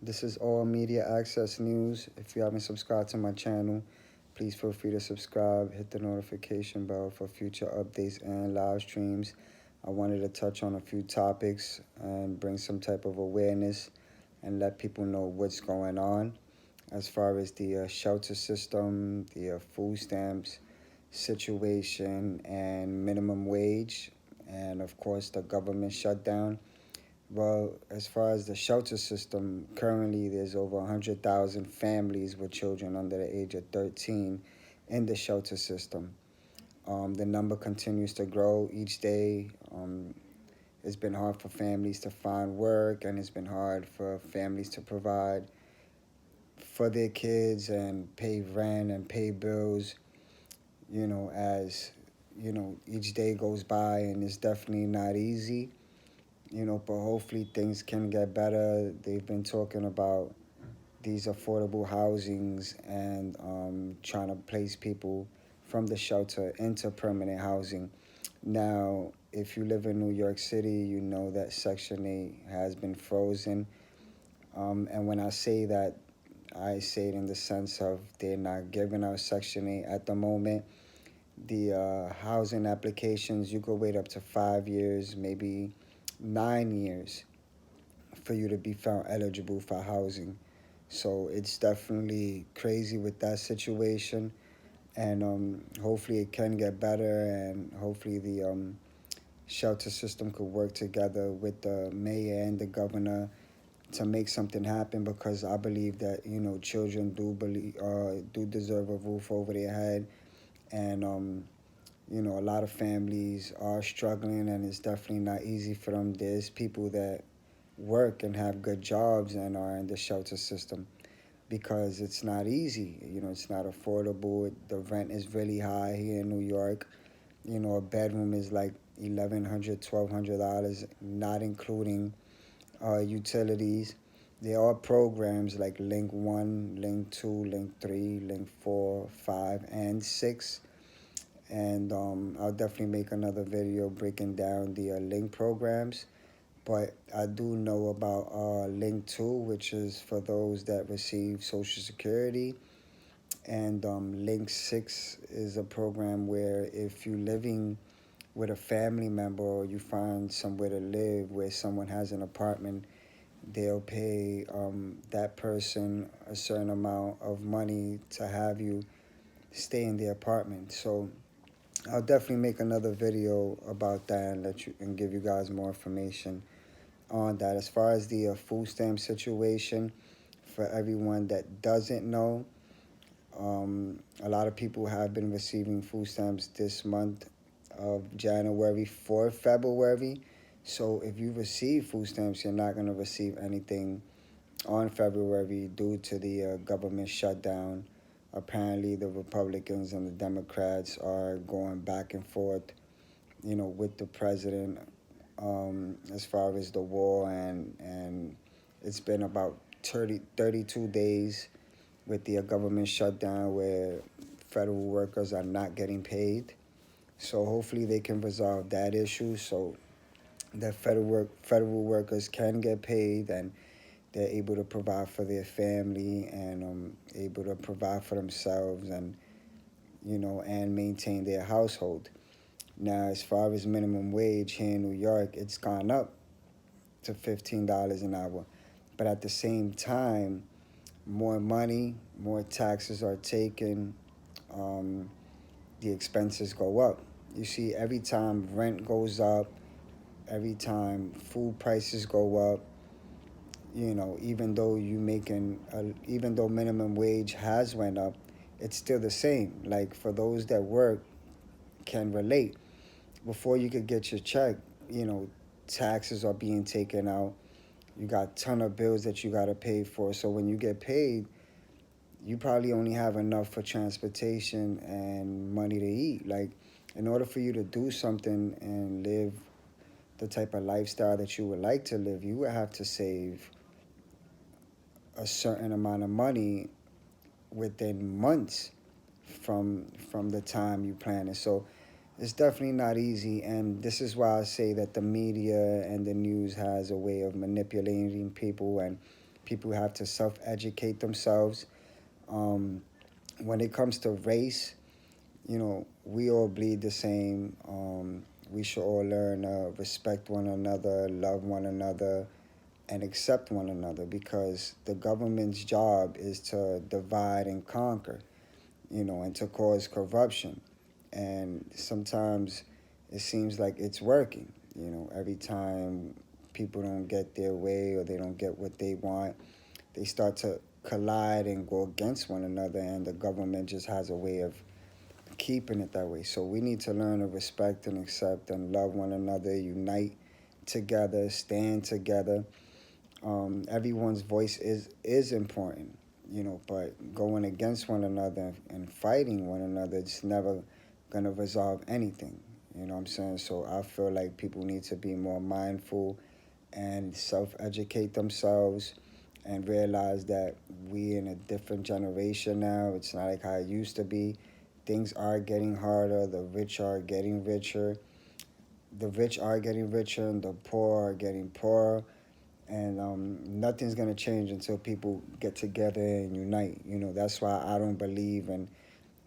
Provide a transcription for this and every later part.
This is All Media Access News. If you haven't subscribed to my channel, please feel free to subscribe, hit the notification bell for future updates and live streams. I wanted to touch on a few topics and bring some type of awareness and let people know what's going on as far as the shelter system, the food stamps situation, and minimum wage, and of course the government shutdown. Well, as far as the shelter system, currently there's over 100,000 families with children under the age of 13 in the shelter system. The number continues to grow each day. It's been hard for families to find work, and it's been hard for families to provide for their kids and pay rent and pay bills, as each day goes by, and it's definitely not easy. But hopefully things can get better. They've been talking about these affordable housings and trying to place people from the shelter into permanent housing. Now, if you live in New York City, you know that Section 8 has been frozen. And when I say that, I say it in the sense of they're not giving out Section 8 at the moment. The housing applications, you could wait up to 5 years, maybe 9 years for you to be found eligible for housing. So it's definitely crazy with that situation. And hopefully it can get better, and hopefully the shelter system could work together with the mayor and the governor to make something happen, because I believe that children do deserve a roof over their head. And a lot of families are struggling, and it's definitely not easy for them. There's people that work and have good jobs and are in the shelter system because it's not easy. It's not affordable. The rent is really high here in New York. A bedroom is like $1,100, $1,200, not including utilities. There are programs like Link 1, Link 2, Link 3, Link 4, 5, and 6. And I'll definitely make another video breaking down the Link programs. But I do know about Link 2, which is for those that receive Social Security. And Link 6 is a program where if you're living with a family member, or you find somewhere to live where someone has an apartment, they'll pay that person a certain amount of money to have you stay in the apartment. So I'll definitely make another video about that and let you and give you guys more information on that. As far as the food stamp situation, for everyone that doesn't know, a lot of people have been receiving food stamps this month of January for February. So if you receive food stamps, you're not going to receive anything on February due to the government shutdown. Apparently, the Republicans and the Democrats are going back and forth, with the president as far as the war, and it's been about 32 days with the government shutdown where federal workers are not getting paid. So hopefully they can resolve that issue so that federal workers can get paid, and they're able to provide for their family, and able to provide for themselves, and and maintain their household. Now, as far as minimum wage here in New York, it's gone up to $15 an hour. But at the same time, more money, more taxes are taken, um, the expenses go up. You see, every time rent goes up, every time food prices go up, even though even though minimum wage has went up, it's still the same. Like, for those that work can relate. Before you could get your check, you know, taxes are being taken out. You got ton of bills that you got to pay for. So when you get paid, you probably only have enough for transportation and money to eat. Like, in order for you to do something and live the type of lifestyle that you would like to live, you would have to save a certain amount of money within months from the time you plan it. So it's definitely not easy, and this is why I say that the media and the news has a way of manipulating people, and People have to self-educate themselves. Um, when it comes to race, we all bleed the same. We should all learn to respect one another, love one another, and accept one another, because the government's job is to divide and conquer, and to cause corruption. And sometimes it seems like it's working. Every time people don't get their way or they don't get what they want, they start to collide and go against one another, and the government just has a way of keeping it that way. So we need to learn to respect and accept and love one another, unite together, stand together. Everyone's voice is important, but going against one another and fighting one another, it's never gonna resolve anything. You know what I'm saying? So I feel like people need to be more mindful and self-educate themselves and realize that we in a different generation now. It's not like how it used to be. Things are getting harder. The rich are getting richer. The rich are getting richer, and the poor are getting poorer. And nothing's gonna change until people get together and unite. That's why I don't believe in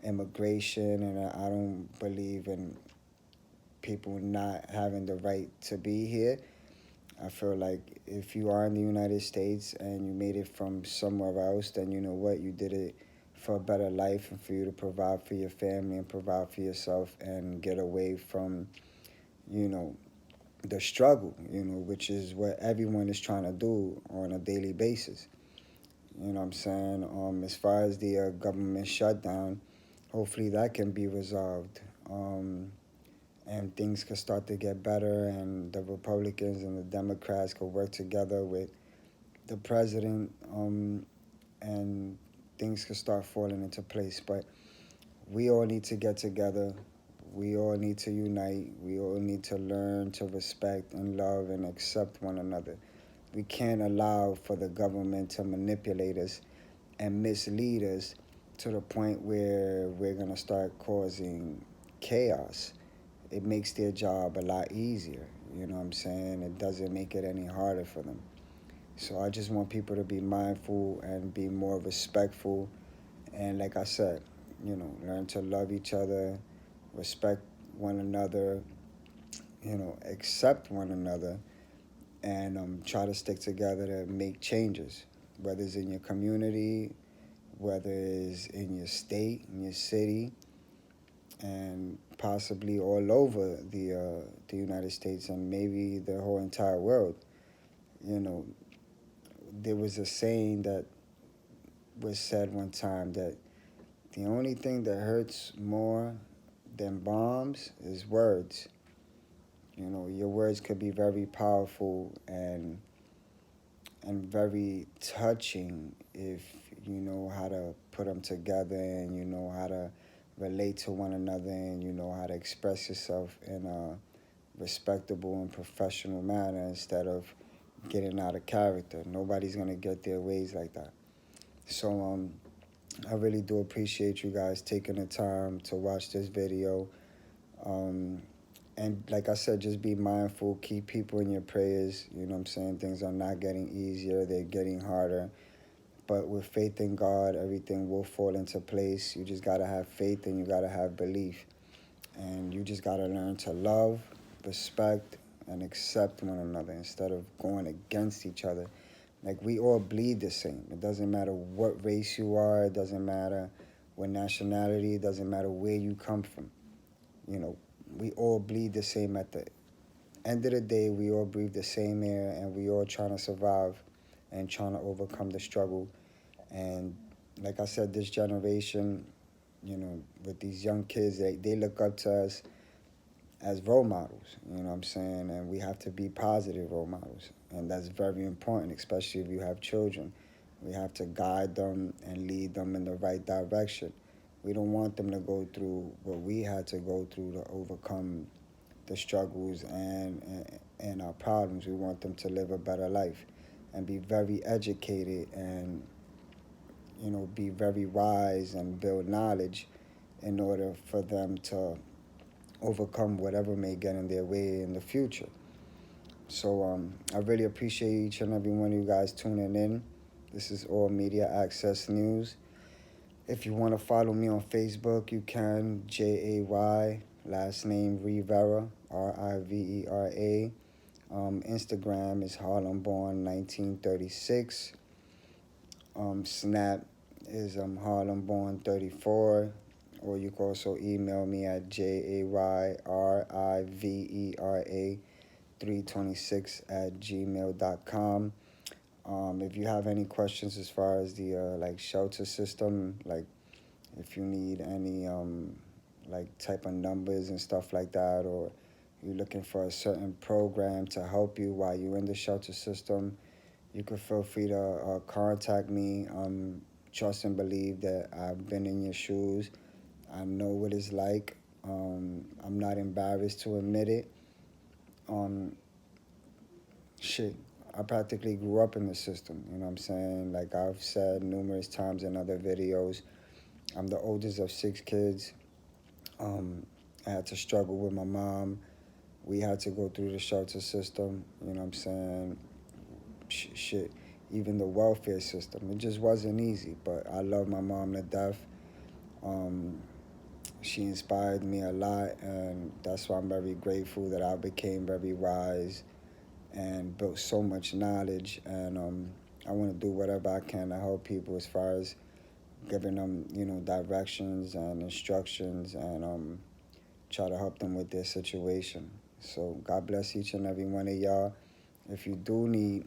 immigration, and I don't believe in people not having the right to be here. I feel like if you are in the United States and you made it from somewhere else, then you know what? You did it for a better life and for you to provide for your family and provide for yourself and get away from, you know, the struggle, which is what everyone is trying to do on a daily basis. You know what I'm saying? As far as the government shutdown, hopefully that can be resolved. And things could start to get better, and the Republicans and the Democrats could work together with the president, and things could start falling into place. But we all need to get together. We all need to unite. We all need to learn to respect and love and accept one another. We can't allow for the government to manipulate us and mislead us to the point where we're going to start causing chaos. It makes their job a lot easier. You know what I'm saying? It doesn't make it any harder for them. So I just want people to be mindful and be more respectful. And like I said, learn to love each other, respect one another, accept one another, and try to stick together to make changes, whether it's in your community, whether it's in your state, in your city, and possibly all over the United States and maybe the whole entire world. You know, there was a saying that was said one time that the only thing that hurts more than bombs is words. Your words could be very powerful and very touching if you know how to put them together, and you know how to relate to one another, and you know how to express yourself in a respectable and professional manner instead of getting out of character. Nobody's gonna get their ways like that. So I really do appreciate you guys taking the time to watch this video. Um, and like I said, just be mindful, keep people in your prayers. You know what I'm saying? Things are not getting easier, they're getting harder. But with faith in God, everything will fall into place. You just gotta have faith and you gotta have belief. And you just gotta learn to love, respect, and accept one another instead of going against each other. Like, we all bleed the same. It doesn't matter what race you are, it doesn't matter what nationality, it doesn't matter where you come from. You know, we all bleed the same at the end of the day. We all breathe the same air, and we all trying to survive and trying to overcome the struggle. And like I said, this generation, with these young kids, they look up to us as role models, you know what I'm saying? And we have to be positive role models. And that's very important, especially if you have children. We have to guide them and lead them in the right direction. We don't want them to go through what we had to go through to overcome the struggles and our problems. We want them to live a better life and be very educated and, be very wise and build knowledge in order for them to overcome whatever may get in their way in the future. So I really appreciate each and every one of you guys tuning in. This is All Media Access News. If you want to follow me on Facebook, you can. Jay, last name Rivera, Rivera. Instagram is Harlem Born 1936. Snap is Harlem Born 34. Or you can also email me at JAYRIVERA 326 at gmail.com. If you have any questions as far as the like shelter system, like if you need any like type of numbers and stuff like that, or you're looking for a certain program to help you while you're in the shelter system, you can feel free to contact me. Trust and believe that I've been in your shoes. I know what it's like. I'm not embarrassed to admit it. Um, shit, I practically grew up in the system. You know what I'm saying? Like I've said numerous times in other videos, I'm the oldest of six kids. I had to struggle with my mom. We had to go through the shelter system. You know what I'm saying? Shit, even the welfare system. It just wasn't easy. But I love my mom to death. Um, she inspired me a lot, and that's why I'm very grateful that I became very wise and built so much knowledge. And I want to do whatever I can to help people as far as giving them, directions and instructions, and try to help them with their situation. So God bless each and every one of y'all. If you do need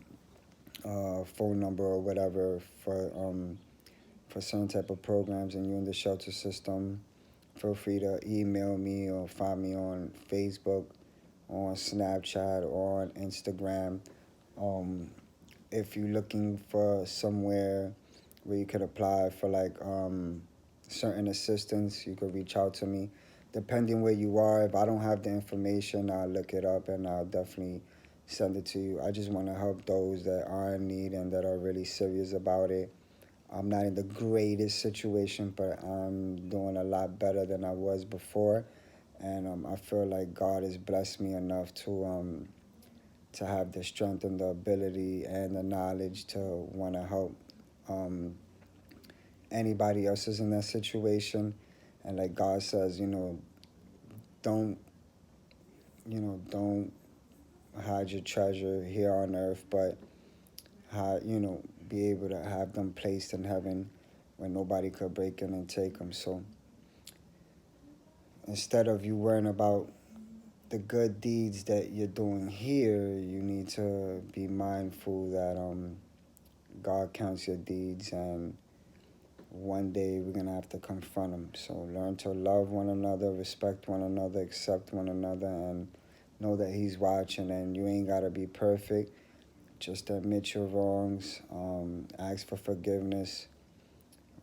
a phone number or whatever for certain type of programs and you're in the shelter system, feel free to email me or find me on Facebook, on Snapchat, or on Instagram. Um, if you're looking for somewhere where you could apply for like certain assistance, you could reach out to me. Depending where you are, if I don't have the information, I'll look it up and I'll definitely send it to you. I just want to help those that are in need and that are really serious about it. I'm not in the greatest situation, but I'm doing a lot better than I was before, and I feel like God has blessed me enough to have the strength and the ability and the knowledge to want to help um, anybody else is in that situation. And like God says, don't don't hide your treasure here on earth, but be able to have them placed in heaven where nobody could break in and take them. So instead of you worrying about the good deeds that you're doing here, you need to be mindful that God counts your deeds, and one day we're gonna have to confront them. So learn to love one another, respect one another, accept one another, and know that He's watching. And you ain't gotta be perfect. Just admit your wrongs. Ask for forgiveness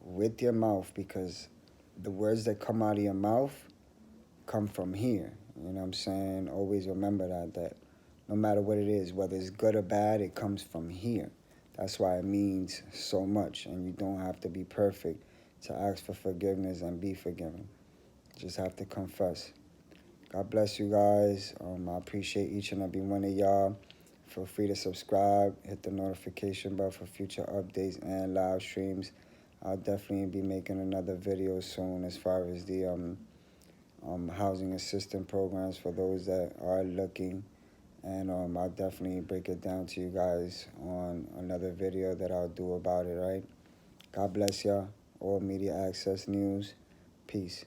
with your mouth, because the words that come out of your mouth come from here. You know what I'm saying? Always remember that no matter what it is, whether it's good or bad, it comes from here. That's why it means so much, and you don't have to be perfect to ask for forgiveness and be forgiven. Just have to confess. God bless you guys. I appreciate each and every one of y'all. Feel free to subscribe, hit the notification bell for future updates and live streams. I'll definitely be making another video soon as far as the housing assistance programs for those that are looking. And I'll definitely break it down to you guys on another video that I'll do about it, right? God bless y'all. All Media Access News. Peace.